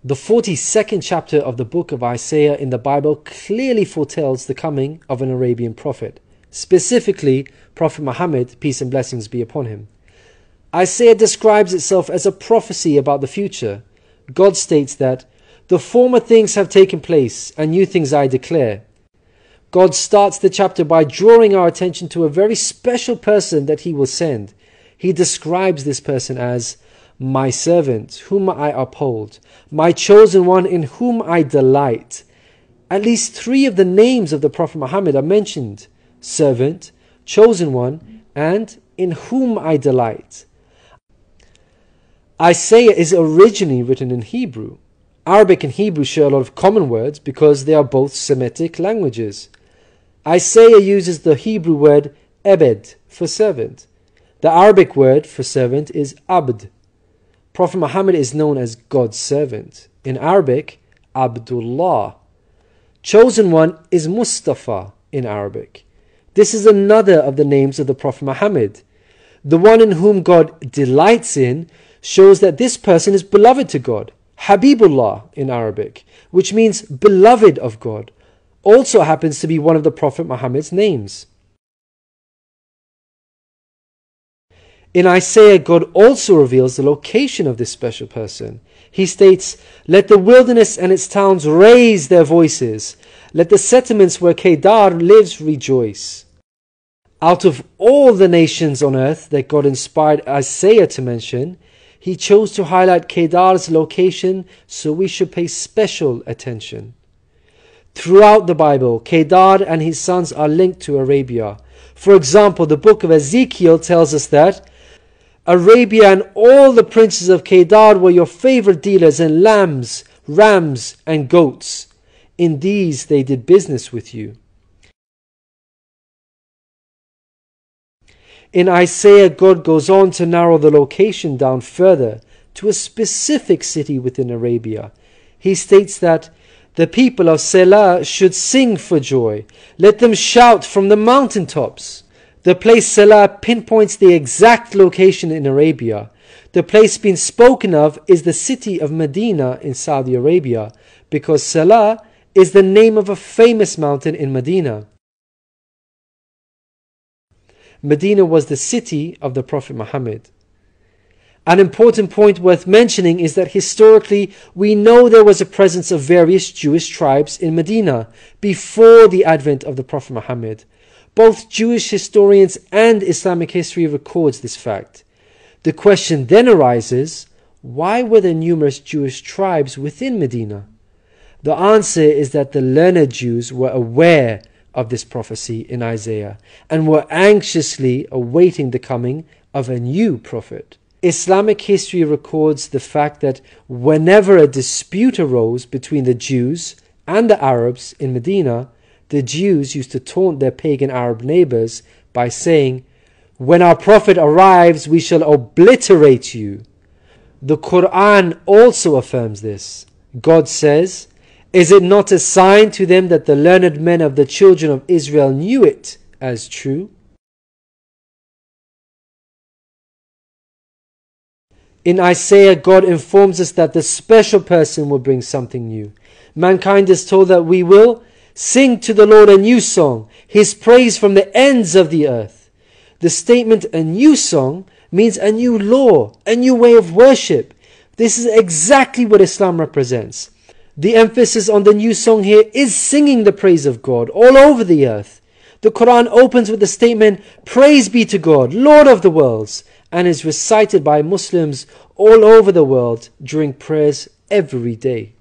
The 42nd chapter of the book of Isaiah in the Bible clearly foretells the coming of an Arabian prophet, specifically Prophet Muhammad, peace and blessings be upon him. Isaiah describes itself as a prophecy about the future. God states that, "The former things have taken place, and new things I declare." God starts the chapter by drawing our attention to a very special person that he will send. He describes this person as my servant, whom I uphold, my chosen one in whom I delight. At least 3 of the names of the Prophet Muhammad are mentioned: servant, chosen one, and in whom I delight. Isaiah is originally written in Hebrew. Arabic and Hebrew share a lot of common words because they are both Semitic languages. Isaiah uses the Hebrew word ebed for servant. The Arabic word for servant is abd. Prophet Muhammad is known as God's servant. In Arabic, Abdullah. Chosen one is Mustafa in Arabic. This is another of the names of the Prophet Muhammad. The one in whom God delights in shows that this person is beloved to God. Habibullah in Arabic, which means beloved of God, also happens to be one of the Prophet Muhammad's names. In Isaiah, God also reveals the location of this special person. He states, "Let the wilderness and its towns raise their voices. Let the settlements where Kedar lives rejoice." Out of all the nations on earth that God inspired Isaiah to mention, he chose to highlight Kedar's location, so we should pay special attention. Throughout the Bible, Kedar and his sons are linked to Arabia. For example, the book of Ezekiel tells us that Arabia and all the princes of Kedar were your favorite dealers in lambs, rams, and goats. In these they did business with you. In Isaiah, God goes on to narrow the location down further to a specific city within Arabia. He states that the people of Selah should sing for joy. Let them shout from the mountaintops. The place Selah pinpoints the exact location in Arabia. The place being spoken of is the city of Medina in Saudi Arabia, because Selah is the name of a famous mountain in Medina. Medina was the city of the Prophet Muhammad. An important point worth mentioning is that historically we know there was a presence of various Jewish tribes in Medina before the advent of the Prophet Muhammad. Both Jewish historians and Islamic history records this fact. The question then arises, why were there numerous Jewish tribes within Medina? The answer is that the learned Jews were aware of this prophecy in Isaiah and were anxiously awaiting the coming of a new prophet. Islamic history records the fact that whenever a dispute arose between the Jews and the Arabs in Medina, the Jews used to taunt their pagan Arab neighbors by saying, "When our prophet arrives, we shall obliterate you." The Quran also affirms this. God says, "Is it not a sign to them that the learned men of the children of Israel knew it as true?" In Isaiah, God informs us that the special person will bring something new. Mankind is told that we will sing to the Lord a new song, His praise from the ends of the earth. The statement "a new song" means a new law, a new way of worship. This is exactly what Islam represents. The emphasis on the new song here is singing the praise of God all over the earth. The Quran opens with the statement, "Praise be to God, Lord of the worlds," and is recited by Muslims all over the world during prayers every day.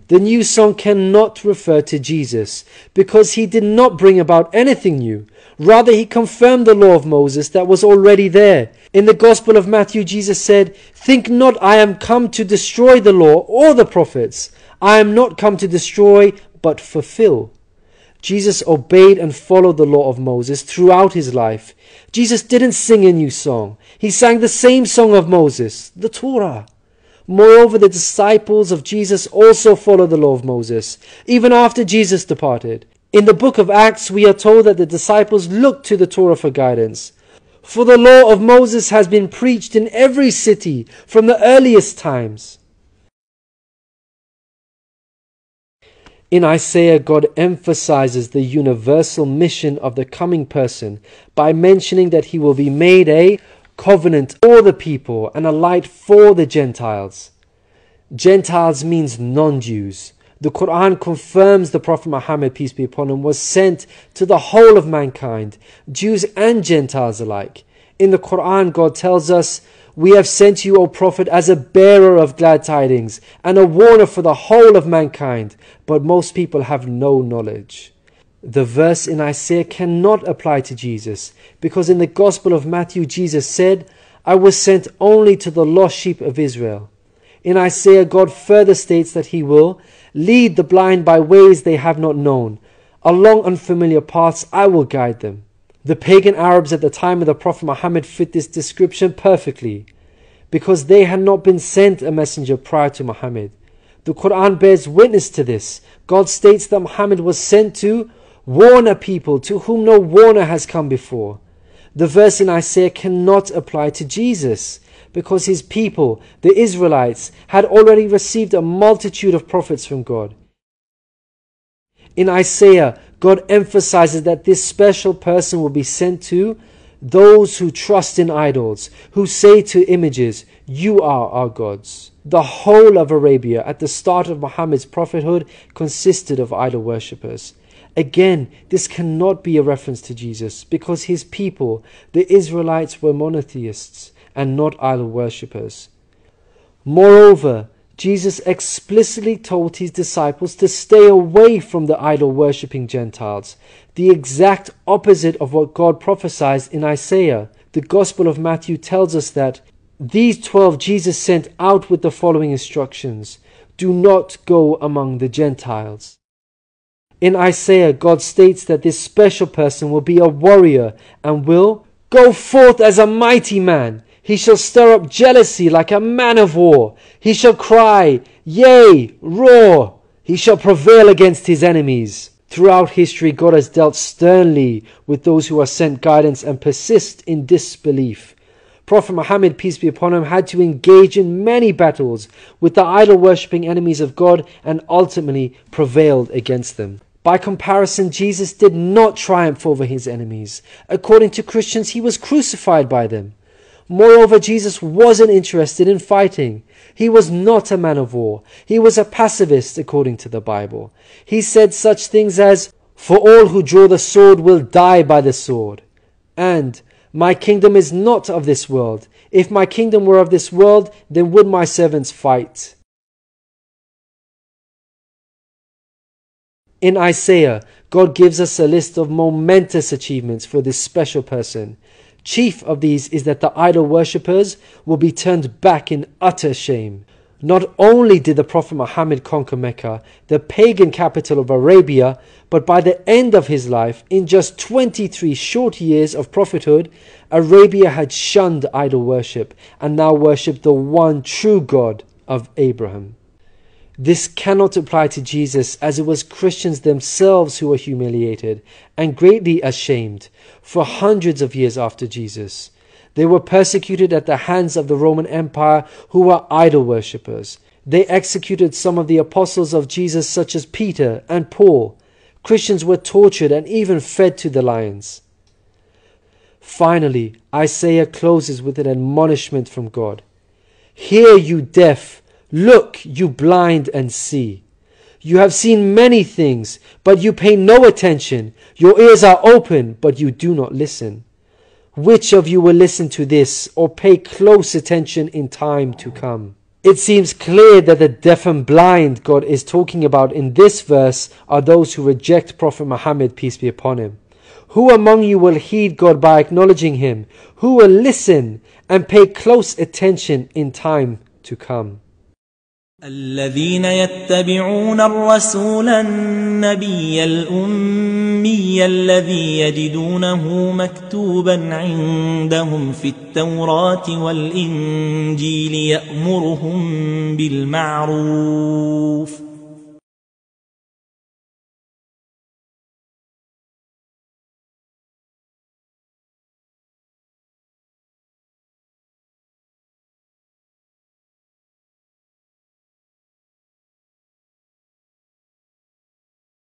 The new song cannot refer to Jesus because he did not bring about anything new. Rather, he confirmed the law of Moses that was already there. In the Gospel of Matthew, Jesus said, "Think not I am come to destroy the law or the prophets. I am not come to destroy, but fulfill." Jesus obeyed and followed the law of Moses throughout his life. Jesus didn't sing a new song. He sang the same song of Moses, the Torah. Moreover, the disciples of Jesus also followed the law of Moses, even after Jesus departed. In the book of Acts, we are told that the disciples looked to the Torah for guidance. For the law of Moses has been preached in every city from the earliest times. In Isaiah, God emphasizes the universal mission of the coming person by mentioning that he will be made a covenant for the people and a light for the Gentiles. Gentiles means non-Jews. The Quran confirms the Prophet Muhammad, peace be upon him, was sent to the whole of mankind, Jews and Gentiles alike. In the Quran, God tells us, "We have sent you, O Prophet, as a bearer of glad tidings and a warner for the whole of mankind, but most people have no knowledge." The verse in Isaiah cannot apply to Jesus, because in the Gospel of Matthew, Jesus said, "I was sent only to the lost sheep of Israel." In Isaiah, God further states that he will lead the blind by ways they have not known. Along unfamiliar paths I will guide them. The pagan Arabs at the time of the Prophet Muhammad fit this description perfectly, because they had not been sent a messenger prior to Muhammad. The Quran bears witness to this. God states that Muhammad was sent to warn a people to whom no warner has come before. The verse in Isaiah cannot apply to Jesus, because his people, the Israelites, had already received a multitude of prophets from God. In Isaiah, God emphasizes that this special person will be sent to those who trust in idols, who say to images, "You are our gods." The whole of Arabia at the start of Muhammad's prophethood consisted of idol worshippers. Again, this cannot be a reference to Jesus, because his people, the Israelites, were monotheists and not idol worshippers. Moreover, Jesus explicitly told his disciples to stay away from the idol-worshipping Gentiles, the exact opposite of what God prophesied in Isaiah. The Gospel of Matthew tells us that these 12 Jesus sent out with the following instructions: "Do not go among the Gentiles." In Isaiah, God states that this special person will be a warrior and will go forth as a mighty man. He shall stir up jealousy like a man of war. He shall cry, yea, roar. He shall prevail against his enemies. Throughout history, God has dealt sternly with those who are sent guidance and persist in disbelief. Prophet Muhammad, peace be upon him, had to engage in many battles with the idol-worshipping enemies of God and ultimately prevailed against them. By comparison, Jesus did not triumph over his enemies. According to Christians, he was crucified by them. Moreover, Jesus wasn't interested in fighting. He was not a man of war. He was a pacifist, according to the Bible. He said such things as, "For all who draw the sword will die by the sword," and "My kingdom is not of this world. If my kingdom were of this world, then would my servants fight." In Isaiah, God gives us a list of momentous achievements for this special person. Chief of these is that the idol worshippers will be turned back in utter shame. Not only did the Prophet Muhammad conquer Mecca, the pagan capital of Arabia, but by the end of his life, in just 23 short years of prophethood, Arabia had shunned idol worship and now worshipped the one true God of Abraham. This cannot apply to Jesus, as it was Christians themselves who were humiliated and greatly ashamed for hundreds of years after Jesus. They were persecuted at the hands of the Roman Empire, who were idol worshippers. They executed some of the apostles of Jesus, such as Peter and Paul. Christians were tortured and even fed to the lions. Finally, Isaiah closes with an admonishment from God. "Hear, you deaf. Look, you blind, and see. You have seen many things, but you pay no attention. Your ears are open, but you do not listen. Which of you will listen to this or pay close attention in time to come?" It seems clear that the deaf and blind God is talking about in this verse are those who reject Prophet Muhammad, peace be upon him. Who among you will heed God by acknowledging him? Who will listen and pay close attention in time to come? الذين يتبعون الرسول النبي الأمي الذي يجدونه مكتوبا عندهم في التوراة والإنجيل يأمرهم بالمعروف